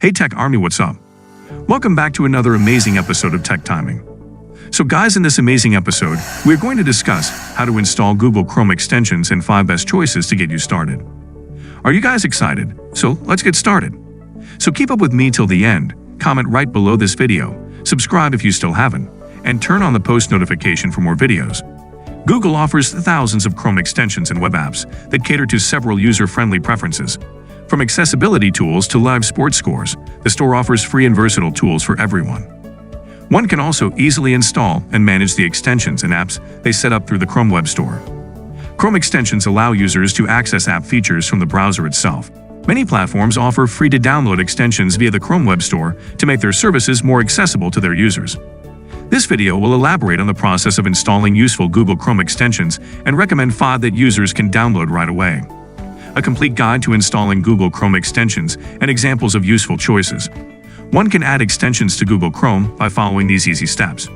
Hey Tech Army, what's up? Welcome back to another amazing episode of Tech Timing. So guys, in this amazing episode, we're going to discuss how to install Google Chrome extensions and 5 best choices to get you started. Are you guys excited? So let's get started. So keep up with me till the end, comment right below this video, subscribe if you still haven't, and turn on the post notification for more videos. Google offers thousands of Chrome extensions and web apps that cater to several user-friendly preferences. From accessibility tools to live sports scores, the store offers free and versatile tools for everyone. One can also easily install and manage the extensions and apps they set up through the Chrome Web Store. Chrome extensions allow users to access app features from the browser itself. Many platforms offer free-to-download extensions via the Chrome Web Store to make their services more accessible to their users. This video will elaborate on the process of installing useful Google Chrome extensions and recommend 5 that users can download right away. A complete guide to installing Google Chrome extensions and examples of useful choices. One can add extensions to Google Chrome by following these easy steps.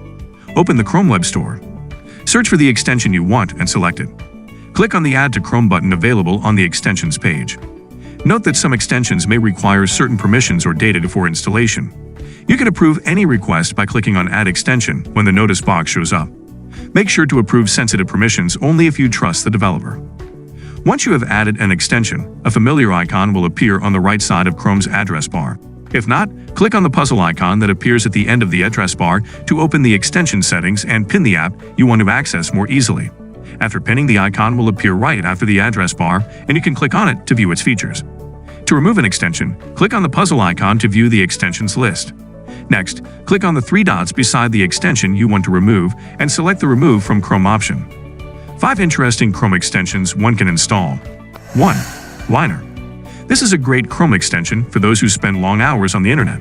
Open the Chrome Web Store. Search for the extension you want and select it. Click on the Add to Chrome button available on the Extensions page. Note that some extensions may require certain permissions or data for installation. You can approve any request by clicking on Add Extension when the notice box shows up. Make sure to approve sensitive permissions only if you trust the developer. Once you have added an extension, a familiar icon will appear on the right side of Chrome's address bar. If not, click on the puzzle icon that appears at the end of the address bar to open the extension settings and pin the app you want to access more easily. After pinning, the icon will appear right after the address bar, and you can click on it to view its features. To remove an extension, click on the puzzle icon to view the extensions list. Next, click on the 3 dots beside the extension you want to remove and select the Remove from Chrome option. 5 interesting Chrome extensions one can install. 1. Liner. This is a great Chrome extension for those who spend long hours on the internet.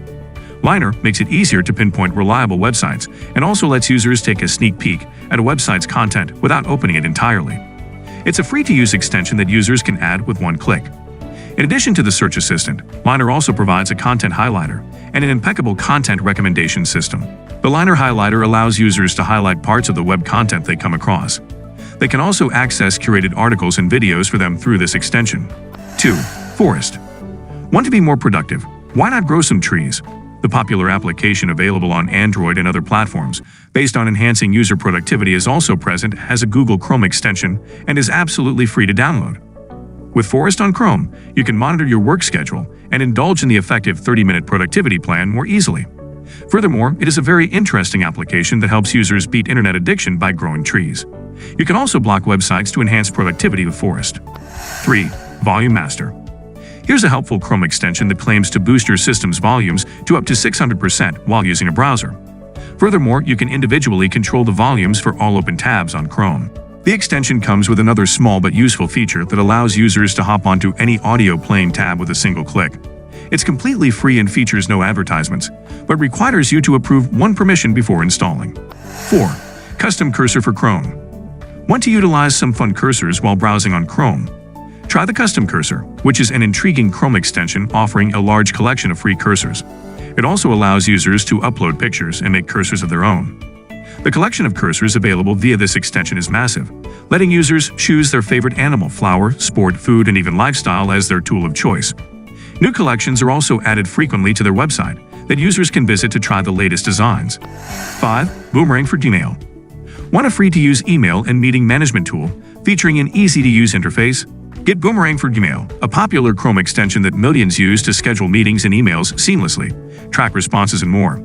Liner makes it easier to pinpoint reliable websites and also lets users take a sneak peek at a website's content without opening it entirely. It's a free-to-use extension that users can add with one click. In addition to the search assistant, Liner also provides a content highlighter and an impeccable content recommendation system. The Liner highlighter allows users to highlight parts of the web content they come across. They can also access curated articles and videos for them through this extension. 2. Forest. Want to be more productive? Why not grow some trees? The popular application available on Android and other platforms, based on enhancing user productivity, is also present as a Google Chrome extension and is absolutely free to download. With Forest on Chrome, you can monitor your work schedule and indulge in the effective 30-minute productivity plan more easily. Furthermore, it is a very interesting application that helps users beat internet addiction by growing trees. You can also block websites to enhance productivity with Forest. 3. Volume Master. Here's a helpful Chrome extension that claims to boost your system's volumes to up to 600% while using a browser. Furthermore, you can individually control the volumes for all open tabs on Chrome. The extension comes with another small but useful feature that allows users to hop onto any audio playing tab with a single click. It's completely free and features no advertisements, but requires you to approve one permission before installing. 4. Custom Cursor for Chrome. Want to utilize some fun cursors while browsing on Chrome? Try the Custom Cursor, which is an intriguing Chrome extension offering a large collection of free cursors. It also allows users to upload pictures and make cursors of their own. The collection of cursors available via this extension is massive, letting users choose their favorite animal, flower, sport, food, and even lifestyle as their tool of choice. New collections are also added frequently to their website that users can visit to try the latest designs. 5. Boomerang for Gmail. Want a free-to-use email and meeting management tool featuring an easy-to-use interface? Get Boomerang for Gmail, a popular Chrome extension that millions use to schedule meetings and emails seamlessly, track responses, and more.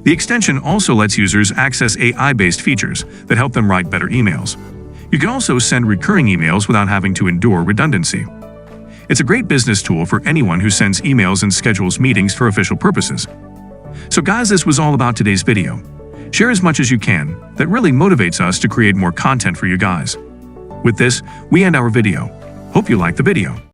The extension also lets users access AI-based features that help them write better emails. You can also send recurring emails without having to endure redundancy. It's a great business tool for anyone who sends emails and schedules meetings for official purposes. So guys, this was all about today's video. Share as much as you can. That really motivates us to create more content for you guys. With this, we end our video. Hope you liked the video.